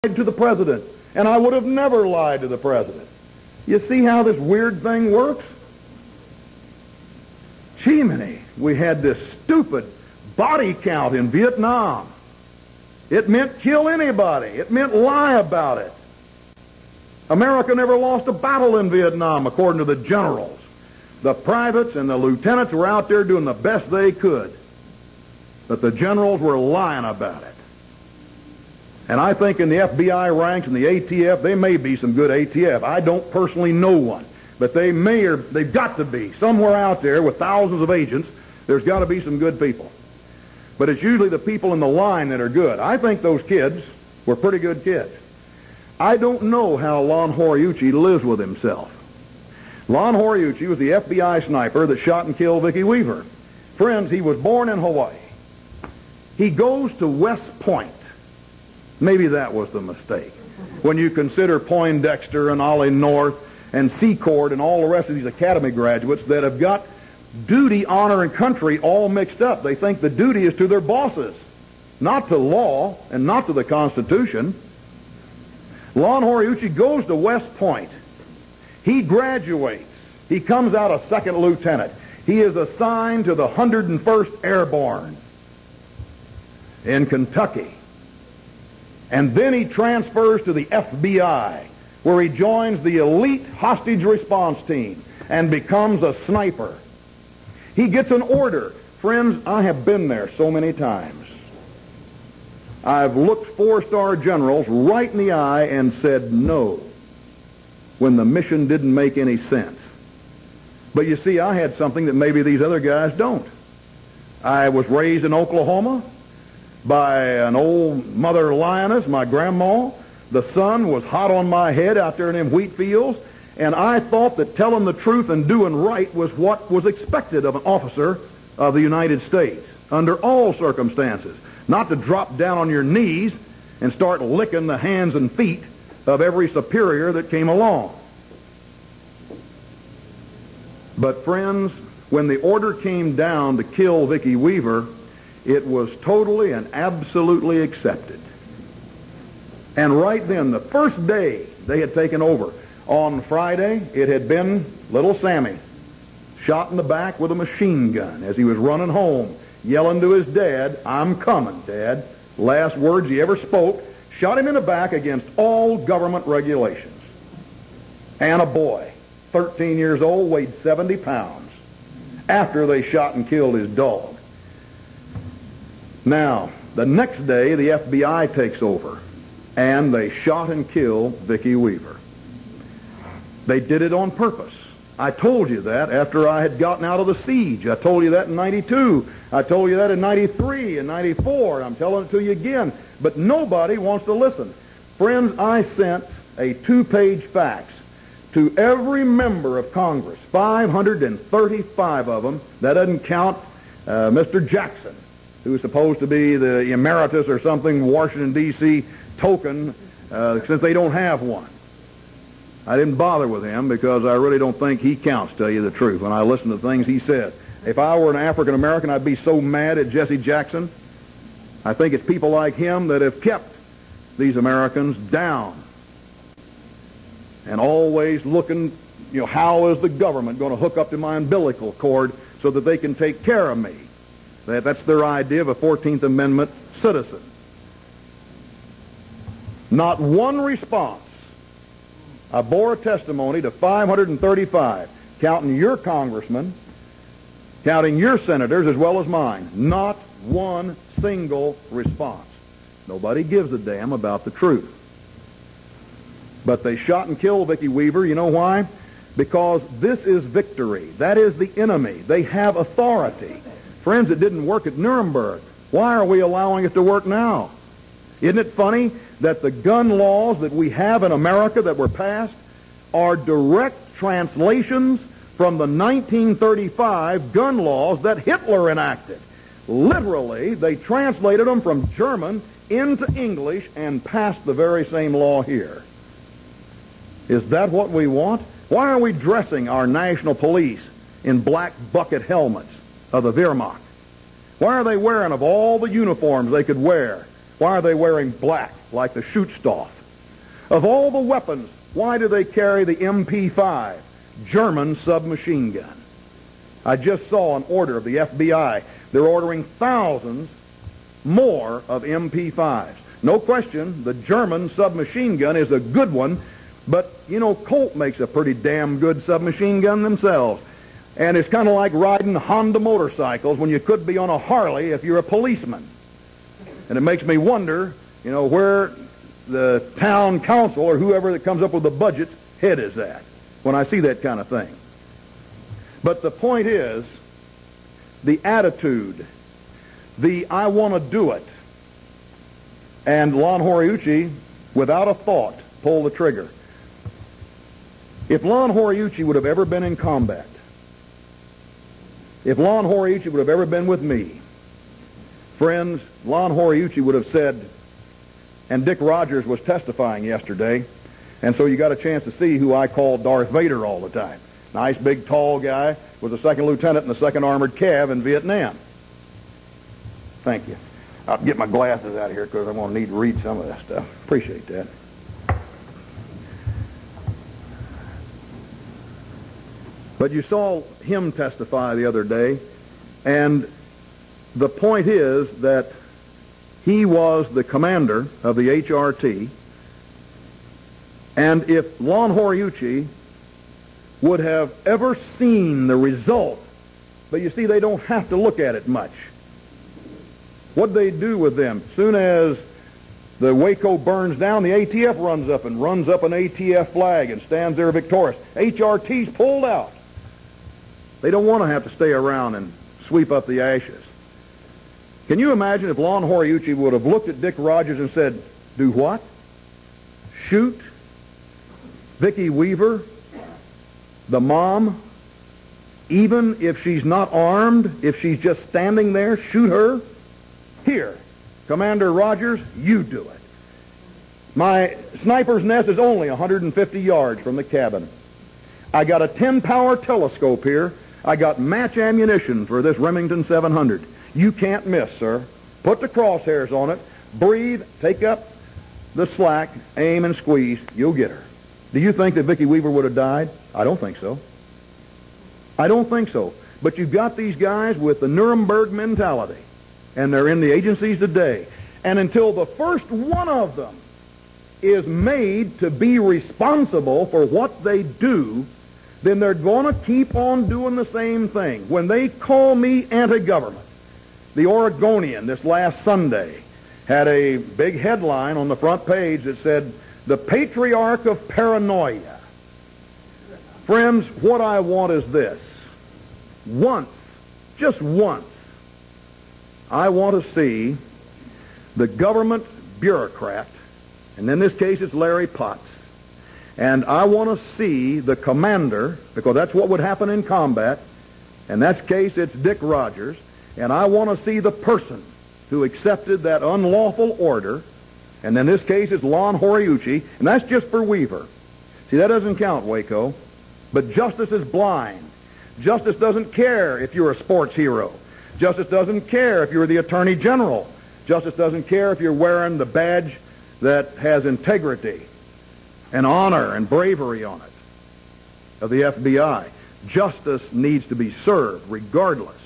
to the president, and I would have never lied to the president. You see how this weird thing works? Jiminy, we had this stupid body count in Vietnam. It meant kill anybody. It meant lie about it. America never lost a battle in Vietnam, according to the generals. The privates and the lieutenants were out there doing the best they could. But the generals were lying about it. And I think in the FBI ranks and the ATF, they may be some good ATF. I don't personally know one. But they may, or they've got to be. Somewhere out there with thousands of agents, there's got to be some good people. But it's usually the people in the line that are good. I think those kids were pretty good kids. I don't know how Lon Horiuchi lives with himself. Lon Horiuchi was the FBI sniper that shot and killed Vicki Weaver. Friends, he was born in Hawaii. He goes to West Point. Maybe that was the mistake. When you consider Poindexter and Ollie North and Secord and all the rest of these academy graduates that have got duty, honor, and country all mixed up. They think the duty is to their bosses, not to law and not to the Constitution. Lon Horiuchi goes to West Point. He graduates. He comes out a second lieutenant. He is assigned to the 101st Airborne in Kentucky. And then he transfers to the FBI, where he joins the elite hostage response team and becomes a sniper. He gets an order. Friends, I have been there so many times. I've looked four-star generals right in the eye and said no when the mission didn't make any sense. But you see, I had something that maybe these other guys don't. I was raised in Oklahoma by an old mother lioness, my grandma. The sun was hot on my head out there in them wheat fields, and I thought that telling the truth and doing right was what was expected of an officer of the United States under all circumstances. Not to drop down on your knees and start licking the hands and feet of every superior that came along. But friends, when the order came down to kill Vicki Weaver, it was totally and absolutely accepted. And right then, the first day they had taken over, on Friday, it had been little Sammy, shot in the back with a machine gun as he was running home, yelling to his dad, "I'm coming, Dad." Last words he ever spoke, shot him in the back against all government regulations. And a boy, 13 years old, weighed 70 pounds, after they shot and killed his dog. Now, the next day, the FBI takes over, and they shot and killed Vicki Weaver. They did it on purpose. I told you that after I had gotten out of the siege. I told you that in 92. I told you that in 93 and 94. And I'm telling it to you again. But nobody wants to listen. Friends, I sent a 2-page fax to every member of Congress, 535 of them. That doesn't count Mr. Jackson, who is supposed to be the emeritus or something, Washington, D.C. token, since they don't have one. I didn't bother with him because I really don't think he counts, to tell you the truth, when I listen to the things he said. If I were an African-American, I'd be so mad at Jesse Jackson. I think it's people like him that have kept these Americans down and always looking, how is the government going to hook up to my umbilical cord so that they can take care of me? That's their idea of a 14th Amendment citizen. Not one response. I bore a testimony to 535, counting your congressmen, counting your senators as well as mine. Not one single response. Nobody gives a damn about the truth. But they shot and killed Vicki Weaver. You know why? Because this is victory. That is the enemy. They have authority. Friends, it didn't work at Nuremberg. Why are we allowing it to work now? Isn't it funny that the gun laws that we have in America that were passed are direct translations from the 1935 gun laws that Hitler enacted? Literally, they translated them from German into English and passed the very same law here. Is that what we want? Why are we dressing our national police in black bucket helmets of the Wehrmacht? Why are they wearing, of all the uniforms they could wear, Why are they wearing black like the Schutzstaff? Of all the weapons, why do they carry the MP5, German submachine gun? I just saw an order of the FBI. They're ordering thousands more of MP5s. No question, the German submachine gun is a good one, but, you know, Colt makes a pretty damn good submachine gun themselves. And it's kind of like riding Honda motorcycles when you could be on a Harley if you're a policeman. And it makes me wonder, you know, where the town council or whoever that comes up with the budget's head is at when I see that kind of thing. But the point is, the attitude, the I want to do it, and Lon Horiuchi, without a thought, pulled the trigger. If Lon Horiuchi would have ever been in combat, if Lon Horiuchi would have ever been with me, friends, Lon Horiuchi would have said, and Dick Rogers was testifying yesterday, and so you got a chance to see who I call Darth Vader all the time. Nice, big, tall guy, was a second lieutenant in the 2nd Armored Cav in Vietnam. Thank you. I'll get my glasses out of here because I'm going to need to read some of that stuff. Appreciate that. But you saw him testify the other day, and the point is that he was the commander of the HRT, and if Lon Horiuchi would have ever seen the result, but you see, they don't have to look at it much. What'd they do with them? Soon as the Waco burns down, the ATF runs up and runs up an ATF flag and stands there victorious. HRT's pulled out. They don't want to have to stay around and sweep up the ashes. Can you imagine if Lon Horiuchi would have looked at Dick Rogers and said, do what? Shoot Vicki Weaver, the mom, even if she's not armed, if she's just standing there, shoot her? Here, Commander Rogers, you do it. My sniper's nest is only 150 yards from the cabin. I got a 10-power telescope here. I got match ammunition for this Remington 700. You can't miss, sir. Put the crosshairs on it. Breathe. Take up the slack. Aim and squeeze. You'll get her. Do you think that Vicki Weaver would have died? I don't think so. I don't think so. But you've got these guys with the Nuremberg mentality, and they're in the agencies today. And until the first one of them is made to be responsible for what they do, then they're going to keep on doing the same thing. When they call me anti-government, the Oregonian this last Sunday had a big headline on the front page that said, "The Patriarch of Paranoia." Friends, what I want is this. Once, just once, I want to see the government bureaucrat, and in this case it's Larry Potts, and I want to see the commander, because that's what would happen in combat. In that case, it's Dick Rogers. And I want to see the person who accepted that unlawful order. And in this case, it's Lon Horiuchi. And that's just for Weaver. See, that doesn't count, Waco. But justice is blind. Justice doesn't care if you're a sports hero. Justice doesn't care if you're the Attorney General. Justice doesn't care if you're wearing the badge that has integrity and honor and bravery on it of the FBI. Justice needs to be served regardless,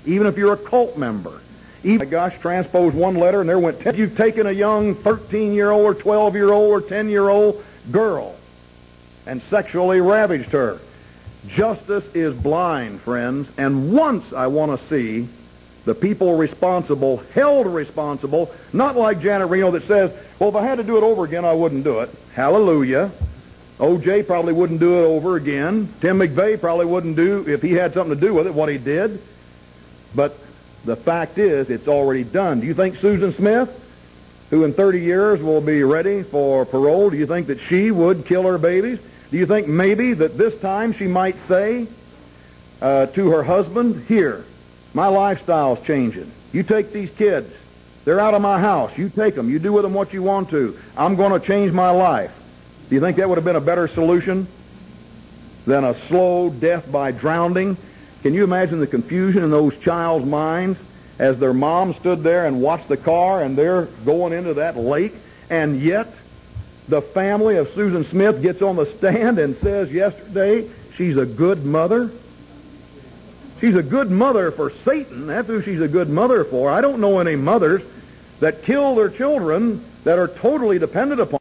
even if you're a cult member. Even, my gosh, transpose one letter and there went 10. You've taken a young 13-year-old or 12-year-old or 10-year-old girl and sexually ravaged her. Justice is blind, friends, and once I want to see the people responsible held responsible, not like Janet Reno that says, well, if I had to do it over again, I wouldn't do it. Hallelujah. O.J. probably wouldn't do it over again. Tim McVeigh probably wouldn't do, if he had something to do with it, what he did. But the fact is, it's already done. Do you think Susan Smith, who in 30 years will be ready for parole, do you think that she would kill her babies? Do you think maybe that this time she might say to her husband, here, my lifestyle's changing. You take these kids. They're out of my house. You take them. You do with them what you want to. I'm going to change my life. Do you think that would have been a better solution than a slow death by drowning? Can you imagine the confusion in those child's minds as their mom stood there and watched the car and they're going into that lake, and yet the family of Susan Smith gets on the stand and says yesterday she's a good mother. She's a good mother for Satan. That's who she's a good mother for. I don't know any mothers that kill their children that are totally dependent upon